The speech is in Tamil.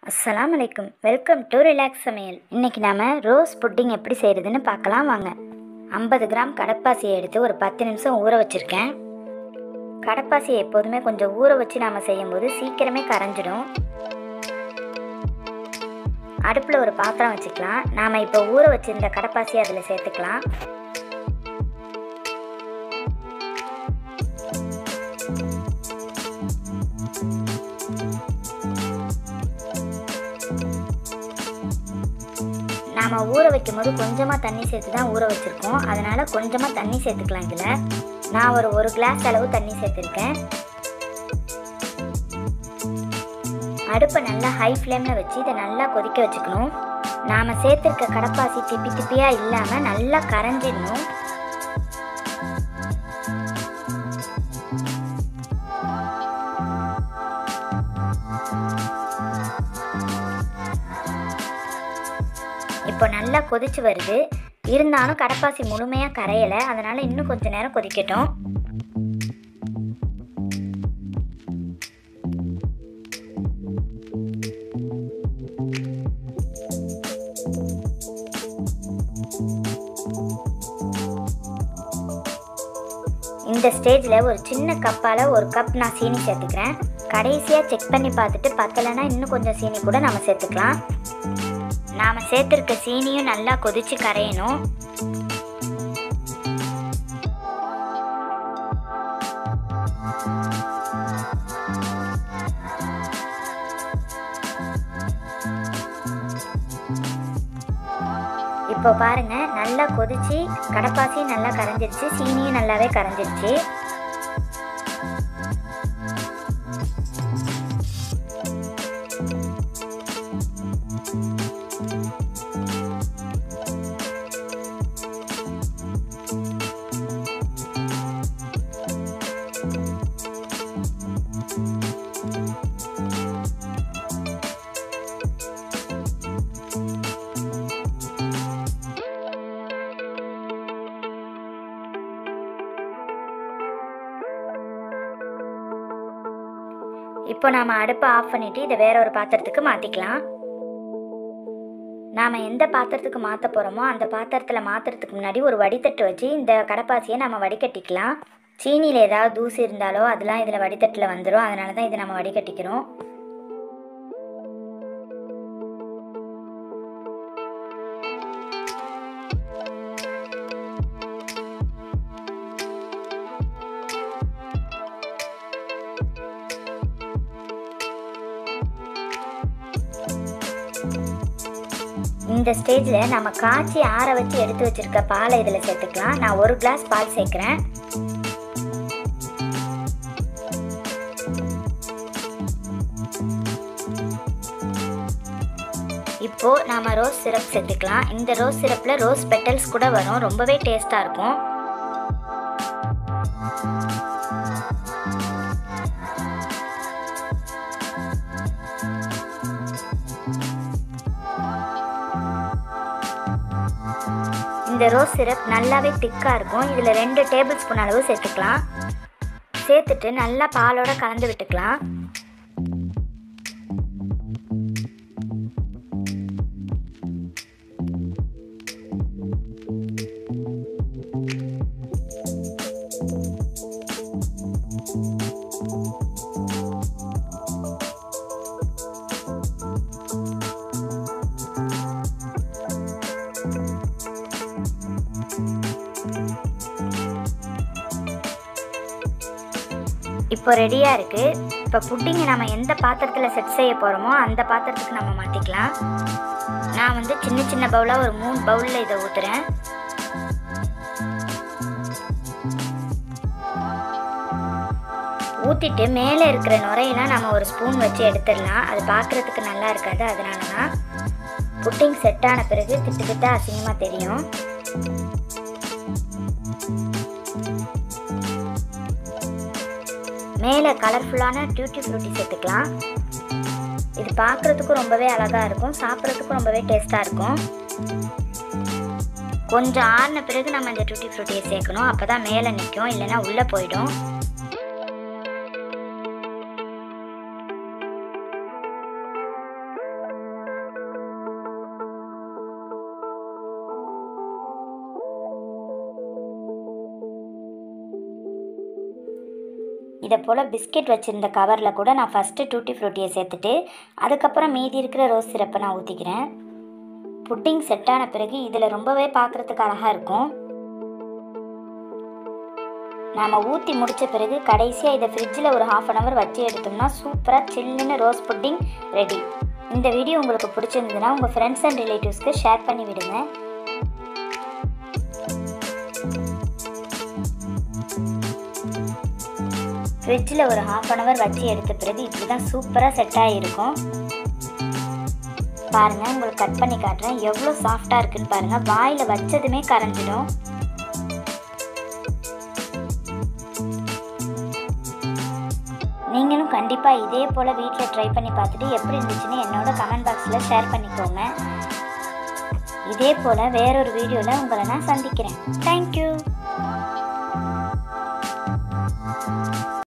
அஸ்ஸலாமு அலைக்கும். வெல்கம் டு ரிலாக்ஸ் சமையல். இன்றைக்கி நாம் ரோஸ் புட்டிங் எப்படி செய்கிறதுன்னு பார்க்கலாம் வாங்க. 50 கிராம் கடப்பாசியை எடுத்து ஒரு 10 நிமிஷம் ஊற வச்சுருக்கேன். கடப்பாசியை எப்போதுமே கொஞ்சம் ஊற வச்சு நாம் செய்யும்போது சீக்கிரமே கரைஞ்சிடும். அடுப்பில் ஒரு பாத்திரம் வச்சுக்கலாம். நாம் இப்போ ஊற வச்சுருந்த கடப்பாசியை அதில் சேர்த்துக்கலாம். நாம் ஊற வைக்கும் போது கொஞ்சமாக தண்ணி சேர்த்து தான் ஊற வச்சுருக்கோம். அதனால் கொஞ்சமாக தண்ணி சேர்த்துக்கலாம். இதில் நான் ஒரு கிளாஸ் அளவு தண்ணி சேர்த்துருக்கேன். அடுப்பை நல்லா ஹை ஃப்ளேமில் வச்சு இதை நல்லா கொதிக்க வச்சுக்கணும். நாம் சேர்த்துருக்க கடப்பாசி திப்பி திப்பியாக இல்லாமல் நல்லா கரைஞ்சிடணும். இப்போ நல்லா கொதிச்சு வருது. இருந்தாலும் கடப்பாசி முழுமையாக கரையலை. அதனால் இன்னும் கொஞ்சம் நேரம் கொதிக்கட்டும். இந்த ஸ்டேஜில் ஒரு சின்ன கப்பால் 1 கப் நான் சீனி சேர்த்துக்கிறேன். கடைசியாக செக் பண்ணி பார்த்துட்டு பத்தலைன்னா இன்னும் கொஞ்சம் சீனி கூட நம்ம சேர்த்துக்கலாம். நாம் சேர்த்துருக்க சீனியும் நல்லா கொதித்து கரையணும். இப்போ பாருங்க, நல்லா கொதிச்சு கடப்பாசியும் நல்லா கரைஞ்சிருச்சு, சீனியும் நல்லாவே கரைஞ்சிருச்சு. இப்போ நாம் அடுப்பை ஆஃப் பண்ணிவிட்டு இதை வேற ஒரு பாத்திரத்துக்கு மாற்றிக்கலாம். நாம் எந்த பாத்திரத்துக்கு மாற்ற போகிறோமோ அந்த பாத்திரத்தில் மாற்றுறதுக்கு முன்னாடி ஒரு வடித்தட்டு வச்சு இந்த கடப்பாசியை நம்ம வடிகட்டிக்கலாம். சீனியில் ஏதாவது தூசி இருந்தாலோ அதெல்லாம் இதில் வடித்தட்டில் வந்துடும். அதனால தான் இதை நம்ம வடிகட்டிக்கிறோம். இந்த ஸ்டேஜில் நம்ம காய்ச்சி ஆற வச்சு எடுத்து வச்சுருக்க பாலை இதில் சேர்த்துக்கலாம். நான் 1 கிளாஸ் பால் சேர்க்குறேன். இப்போது நாம் ரோஸ் சிரப் சேர்த்துக்கலாம். இந்த ரோஸ் சிரப்பில் ரோஸ் பெட்டல்ஸ் கூட வரும். ரொம்பவே டேஸ்ட்டாக இருக்கும். இந்த ரோஸ் சிரப் நல்லாவே திக்காக இருக்கும். இதில் 2 டேபிள் ஸ்பூன் அளவு சேர்த்துக்கலாம். சேர்த்துட்டு நல்லா பாலோட கலந்து விட்டுக்கலாம். இப்போ ரெடியாக இருக்குது. இப்போ புட்டிங்கை நம்ம எந்த பாத்திரத்தில் செட் செய்ய போகிறோமோ அந்த பாத்திரத்துக்கு நம்ம மாற்றிக்கலாம். நான் சின்ன சின்ன பவுலாக ஒரு 3 பவுலில் இதை ஊற்றுறேன். ஊற்றிட்டு மேலே இருக்கிற நுரையெல்லாம் நம்ம ஒரு ஸ்பூன் வச்சு எடுத்துடலாம். அது பார்க்குறதுக்கு நல்லா இருக்காது. அதனால தான் புட்டிங் செட் ஆன பிறகு திட்டு அசிங்கமாக தெரியும். மேலே கலர்ஃபுல்லான டியூட்டி ஃப்ரூட்டி சேர்த்துக்கலாம். இது பார்க்குறதுக்கும் ரொம்பவே அழகாக இருக்கும், சாப்பிட்றதுக்கும் ரொம்பவே டேஸ்ட்டாக இருக்கும். கொஞ்சம் ஆறின பிறகு நம்ம இந்த டியூட்டி ஃப்ரூட்டியை சேர்க்கணும். அப்போ தான் மேலே நிற்கும், இல்லைன்னா உள்ளே போயிடும். இதை போல் பிஸ்கெட் வச்சுருந்த கவரில் கூட நான் ஃபஸ்ட்டு டூட்டி ஃப்ரூட்டியை சேர்த்துட்டு அதுக்கப்புறம் மீதி இருக்கிற ரோஸ் சிரப்பை நான் ஊற்றிக்கிறேன். புட்டிங் செட் ஆன பிறகு இதில் ரொம்பவே பார்க்குறதுக்கு அழகாக இருக்கும். நாம் ஊற்றி முடித்த பிறகு கடைசியாக இதை ஃப்ரிட்ஜில் ஒரு 1/2 hour வச்சு எடுத்தோம்னா சூப்பராக சில்லுன்னு ரோஸ் புட்டிங் ரெடி. இந்த வீடியோ உங்களுக்கு பிடிச்சிருந்ததுன்னா உங்கள் ஃப்ரெண்ட்ஸ் அண்ட் ரிலேட்டிவ்ஸ்க்கு ஷேர் பண்ணி விடுங்க. ஃப்ரிட்ஜில் ஒரு 1/2 hour வச்சு எடுத்த பிறகு இப்படி தான் சூப்பராக செட் ஆகிருக்கும். பாருங்கள், உங்களுக்கு கட் பண்ணி காட்டுறேன். எவ்வளோ சாஃப்டாக இருக்குன்னு பாருங்கள். வாயில் வச்சதுமே கரைஞ்சிடும். நீங்களும் கண்டிப்பாக இதே போல் வீட்டில் ட்ரை பண்ணி பார்த்துட்டு எப்படி இருந்துச்சுன்னு என்னோட கமெண்ட் பாக்ஸில் ஷேர் பண்ணிக்கோங்க. இதே போல் வேறொரு வீடியோவில் உங்களை நான் சந்திக்கிறேன். தேங்க்யூ.